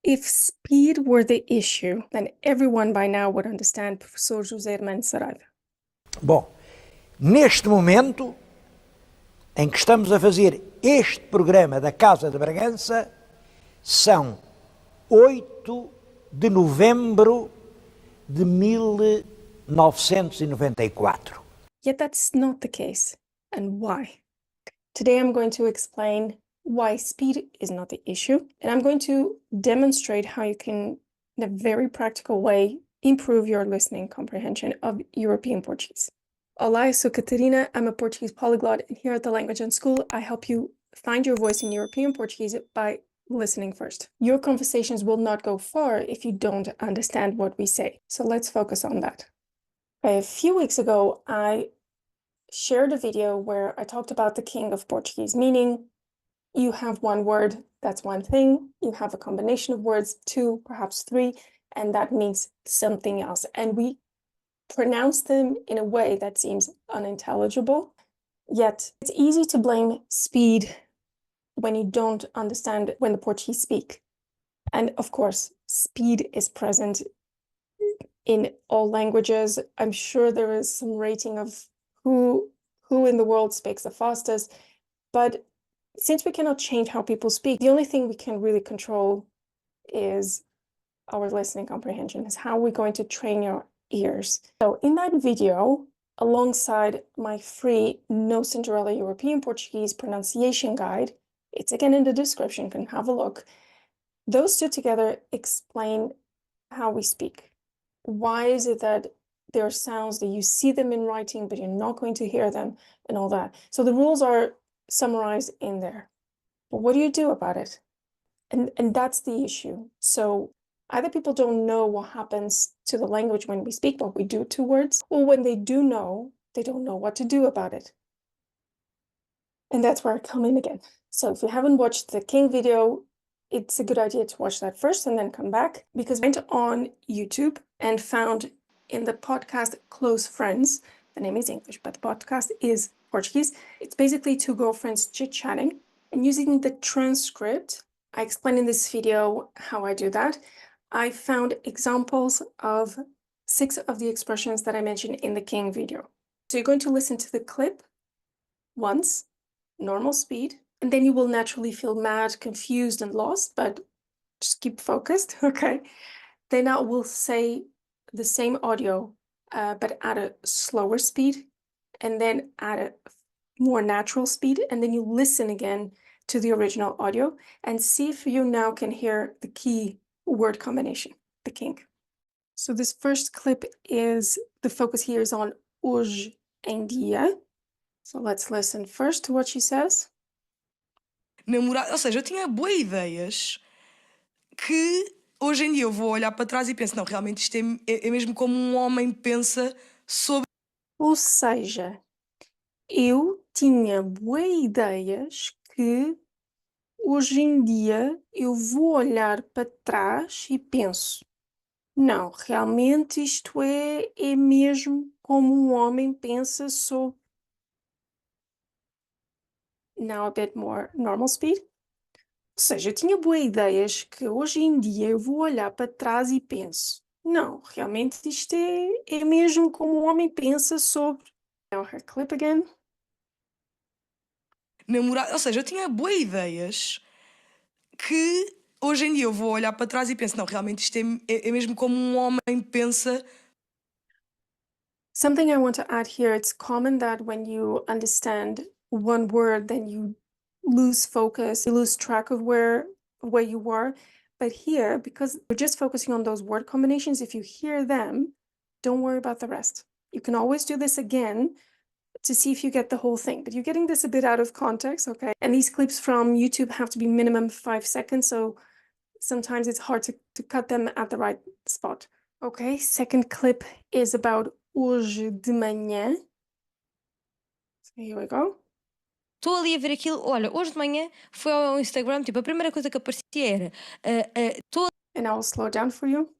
If speed were the issue, then everyone by now would understand Professor José Hermano Saraiva. Bom, neste momento em que estamos a fazer este programa da Casa de Bragança, são 8 de novembro de 1994. Yet that's not the case. And why? Today I'm going to explain why speed is not the issue, and I'm going to demonstrate how you can, in a very practical way, improve your listening comprehension of European Portuguese. Olá, eu sou Catarina, I'm a Portuguese polyglot, and here at the Language and School, I help you find your voice in European Portuguese by listening first. Your conversations will not go far if you don't understand what we say, so let's focus on that. A few weeks ago, I shared a video where I talked about the king of Portuguese, meaning you have one word, that's one thing, you have a combination of words, two, perhaps three, and that means something else. And we pronounce them in a way that seems unintelligible, yet it's easy to blame speed when you don't understand when the Portuguese speak. And of course, speed is present in all languages. I'm sure there is some rating of who in the world speaks the fastest, but since we cannot change how people speak, the only thing we can really control is our listening comprehension, is how we're going to train your ears. So in that video, alongside my free No Cinderella European Portuguese pronunciation guide, it's again in the description, you can have a look. Those two together explain how we speak. Why is it that there are sounds that you see them in writing, but you're not going to hear them and all that? So the rules are summarized in there. But what do you do about it? And that's the issue. So either people don't know what happens to the language when we speak what we do to words, or when they do know, they don't know what to do about it. And that's where I come in again. So if you haven't watched the King video, it's a good idea to watch that first and then come back, because I went on YouTube and found in the podcast Close Friends, the name is English, but the podcast is Portuguese. It's basically two girlfriends chit-chatting, and using the transcript, I explain in this video how I do that. I found examples of 6 of the expressions that I mentioned in the King video. So you're going to listen to the clip once, normal speed, and then you will naturally feel mad, confused, and lost, but just keep focused, okay? Then I will say the same audio, but at a slower speed, and then at a more natural speed, and then you listen again to the original audio and see if you now can hear the key word combination, the king. So this first clip is, the focus here is on hoje em dia. So let's listen first to what she says. Namorar, ou seja, eu tinha boas ideias que hoje em dia eu vou olhar para trás e penso, não, realmente isto é mesmo como um homem pensa sobre. Ou seja, eu tinha boas ideias que hoje em dia eu vou olhar para trás e penso, não, realmente isto é mesmo como um homem pensa sobre. Now a bit more normal speed. Ou seja, eu tinha boas ideias que hoje em dia eu vou olhar para trás e penso, não, realmente isto é mesmo como um homem pensa sobre. Now her clip again. Namorar, ou seja, eu tinha boas ideias que hoje em dia eu vou olhar para trás e penso, não, realmente isto é mesmo como um homem pensa. Something I want to add here, it's common that when you understand one word, then you lose focus, you lose track of where you are. But here, because we're just focusing on those word combinations, if you hear them, don't worry about the rest. You can always do this again to see if you get the whole thing, but you're getting this a bit out of context, okay? And these clips from YouTube have to be minimum 5 seconds, so sometimes it's hard to cut them at the right spot. Okay, second clip is about hoje de manhã. So here we go. Estou ali a ver aquilo, olha, hoje de manhã foi ao Instagram, tipo, a primeira coisa que aparecia era, estou And I'll slow down for you.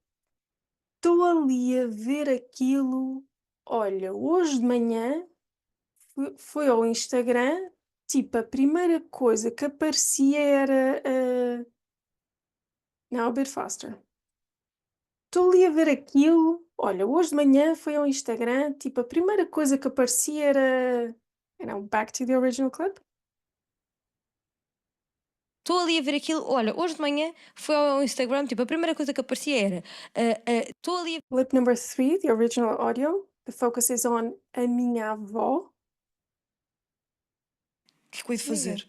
Estou ali a ver aquilo. Olha, hoje de manhã foi ao Instagram, tipo, a primeira coisa que aparecia era Now a bit faster. Estou ali a ver aquilo. Olha, hoje de manhã foi ao Instagram, tipo, a primeira coisa que aparecia era, back to the original clip. Estou ali a ver aquilo. Olha, hoje de manhã foi ao Instagram, tipo, a primeira coisa que aparecia era. Estou ali a Clip number 3, the original audio. The focus is on a minha avó. O que é que eu hei de fazer?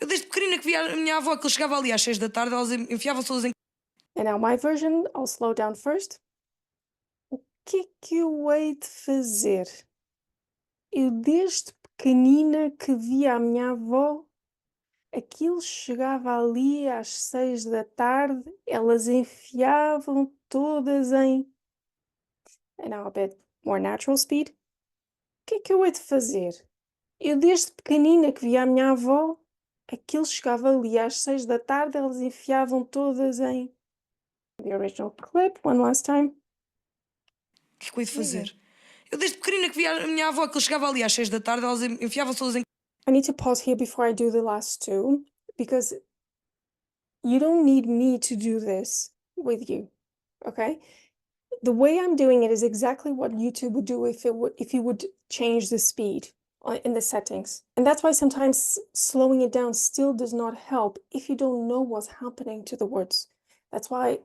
Eu desde pequenina que via a minha avó, que ele chegava ali às 6 da tarde, elas enfiavam-se todas em And now my version, I'll slow down first. O que é que eu hei de fazer? Eu desde pequenina que via a minha avó, aquilo chegava ali às 6 da tarde, elas enfiavam todas em. And now a bit more natural speed. O que é que eu hei de fazer? Eu desde pequenina que via a minha avó, aquilo chegava ali às 6 da tarde, elas enfiavam todas em. The original clip, one last time. O que é que eu hei de fazer? Eu desde pequenina que via a minha avó, que ele chegava ali às 6 da tarde, elas enfiavam-se todas em I need to pause here before I do the last two, because you don't need me to do this with you, okay? The way I'm doing it is exactly what YouTube would do if you would change the speed in the settings. And that's why sometimes slowing it down still does not help if you don't know what's happening to the words. That's why,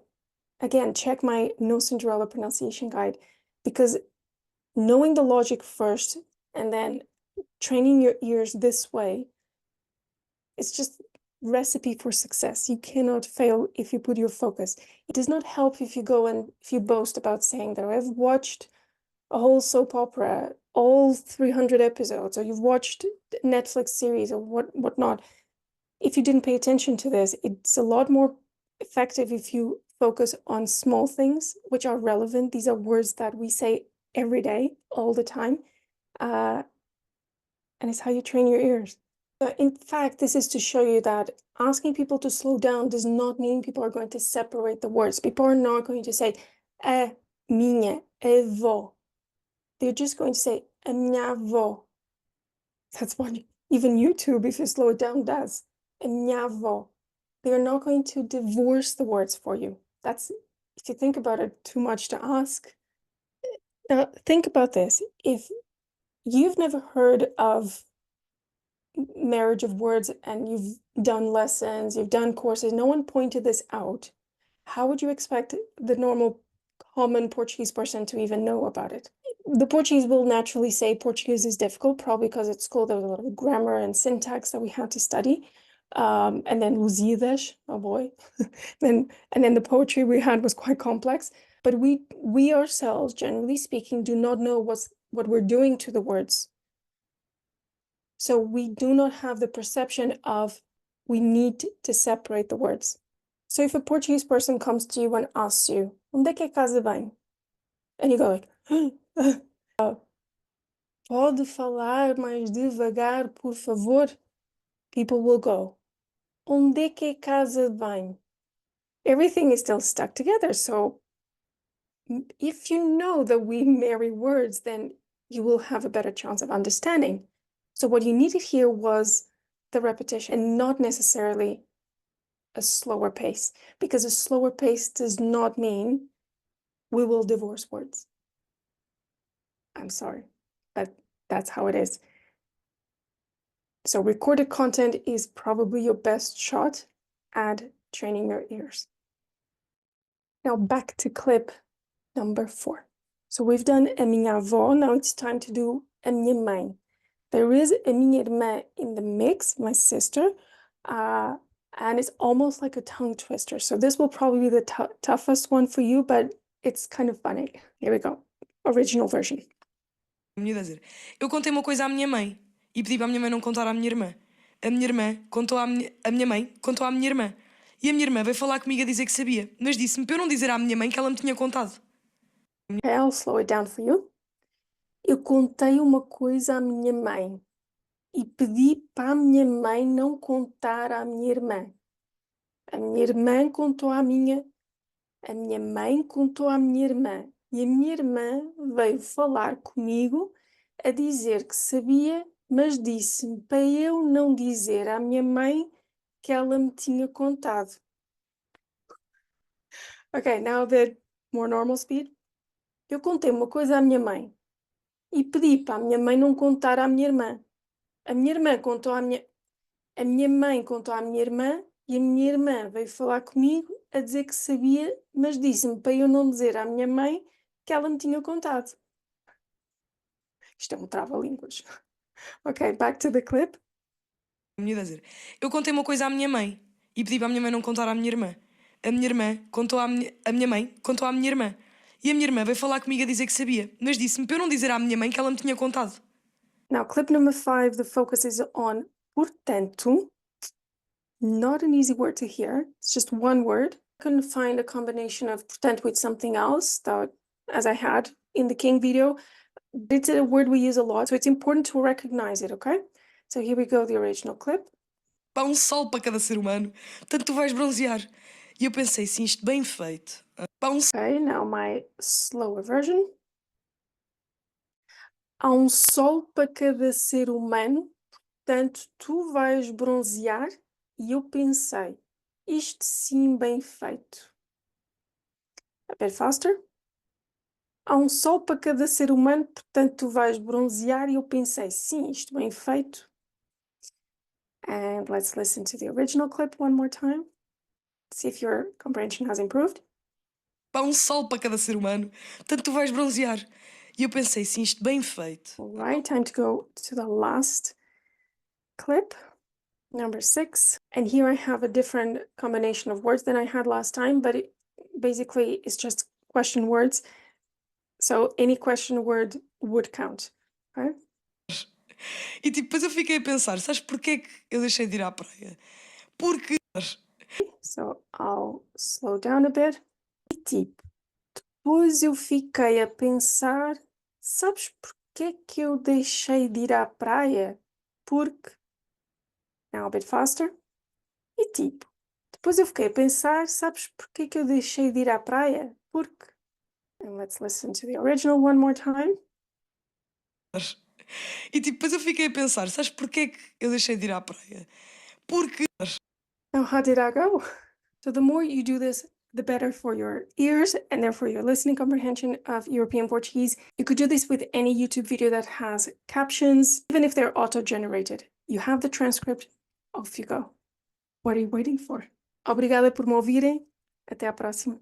again, check my No Cinderella pronunciation guide, because knowing the logic first and then training your ears this way, it's just recipe for success. You cannot fail if you put your focus. It does not help if you go and if you boast about saying that I've watched a whole soap opera, all 300 episodes, or you've watched Netflix series or whatnot. If you didn't pay attention to this, it's a lot more effective if you focus on small things which are relevant. These are words that we say every day, all the time. And it's how you train your ears. In fact, this is to show you that asking people to slow down does not mean people are going to separate the words. People are not going to say a minha avó. They're just going to say a minha avó. That's what even YouTube, if you slow it down, does. A minha avó. They are not going to divorce the words for you. That's, if you think about it, too much to ask. Now, think about this. If you've never heard of marriage of words and you've done lessons, you've done courses, no one pointed this out, how would you expect the normal common Portuguese person to even know about it? The Portuguese will naturally say Portuguese is difficult, probably because at school there was a lot of grammar and syntax that we had to study. And then Lusíadas, oh boy. and then the poetry we had was quite complex. But we ourselves, generally speaking, do not know what we're doing to the words. So we do not have the perception of we need to separate the words. So if a Portuguese person comes to you and asks you, onde é que é casa bem? And you go like, pode falar mais devagar, por favor? People will go, onde é que é casa bem? Everything is still stuck together. So if you know that we marry words, then you will have a better chance of understanding. So what you needed here was the repetition and not necessarily a slower pace, because a slower pace does not mean we will divorce words. I'm sorry, but that's how it is. So recorded content is probably your best shot at training your ears. Now back to clip number 4. So we've done a minha avó, now it's time to do a minha mãe. There is a minha irmã in the mix, my sister, and it's almost like a tongue twister. So this will probably be the toughest one for you, but it's kind of funny. Here we go. Original version. miúda a dizer. Eu contei uma coisa à minha mãe e pedi para a minha mãe não contar à minha irmã. A minha irmã contou a minha mãe contou à minha irmã. E a minha irmã veio falar comigo a dizer que sabia, mas disse-me para eu não dizer à minha mãe que ela me tinha contado. Okay, I'll slow it down for you. Eu contei uma coisa à minha mãe e pedi para a minha mãe não contar à minha irmã. A minha irmã contou à minha... A minha mãe contou à minha irmã. E a minha irmã veio falar comigo a dizer que sabia, mas disse-me para eu não dizer à minha mãe que ela me tinha contado. Okay, now a bit more normal speed. Eu contei uma coisa à minha mãe e pedi para a minha mãe não contar à minha irmã. A minha irmã contou à minha... A minha mãe contou à minha irmã e a minha irmã veio falar comigo a dizer que sabia, mas disse-me para eu não dizer à minha mãe que ela me tinha contado. Isto é um trava-línguas. Ok, back to the clip. Miúda a dizer. Eu contei uma coisa à minha mãe e pedi para a minha mãe não contar à minha irmã. A minha irmã contou à minha mãe contou à minha irmã. E a minha irmã veio falar comigo a dizer que sabia, mas disse-me para eu não dizer à minha mãe que ela me tinha contado. Now, clip number 5, the focus is on portanto. Not an easy word to hear. It's just one word. I couldn't find a combination of portanto with something else, that, as I had in the King video. It's a word we use a lot, so it's important to recognize it, okay? So here we go, the original clip. Há um sol para cada ser humano, tanto tu vais bronzear. E eu pensei, sim, isto bem feito. Há um Okay, now my slower version. Há um sol para cada ser humano, portanto tu vais bronzear. E eu pensei, isto sim bem feito. A bit faster. Há um sol para cada ser humano, portanto tu vais bronzear. E eu pensei, sim, isto bem feito. And let's listen to the original clip one more time. See if your comprehension has improved. Há um sol para cada ser humano, tanto tu vais bronzear. E eu pensei, sim, isto bem feito. All right, time to go to the last clip, number 6. And here I have a different combination of words than I had last time, but it basically is just question words. So any question word would count. Okay? E tipo, depois eu fiquei a pensar, sabes porquê que eu deixei de ir à praia? Porque... So I'll slow down a bit. E tipo, depois eu fiquei a pensar, sabes porquê que eu deixei de ir à praia? Porque, now a bit faster. E tipo, depois eu fiquei a pensar, sabes porquê que eu deixei de ir à praia? Porque, and let's listen to the original one more time. E tipo, depois eu fiquei a pensar, sabes porquê que eu deixei de ir à praia? Porque... Now, how did I go? So the more you do this, the better for your ears and therefore your listening comprehension of European Portuguese. You could do this with any YouTube video that has captions, even if they're auto-generated. You have the transcript, off you go. What are you waiting for? Obrigada por me ouvirem. Até a próxima.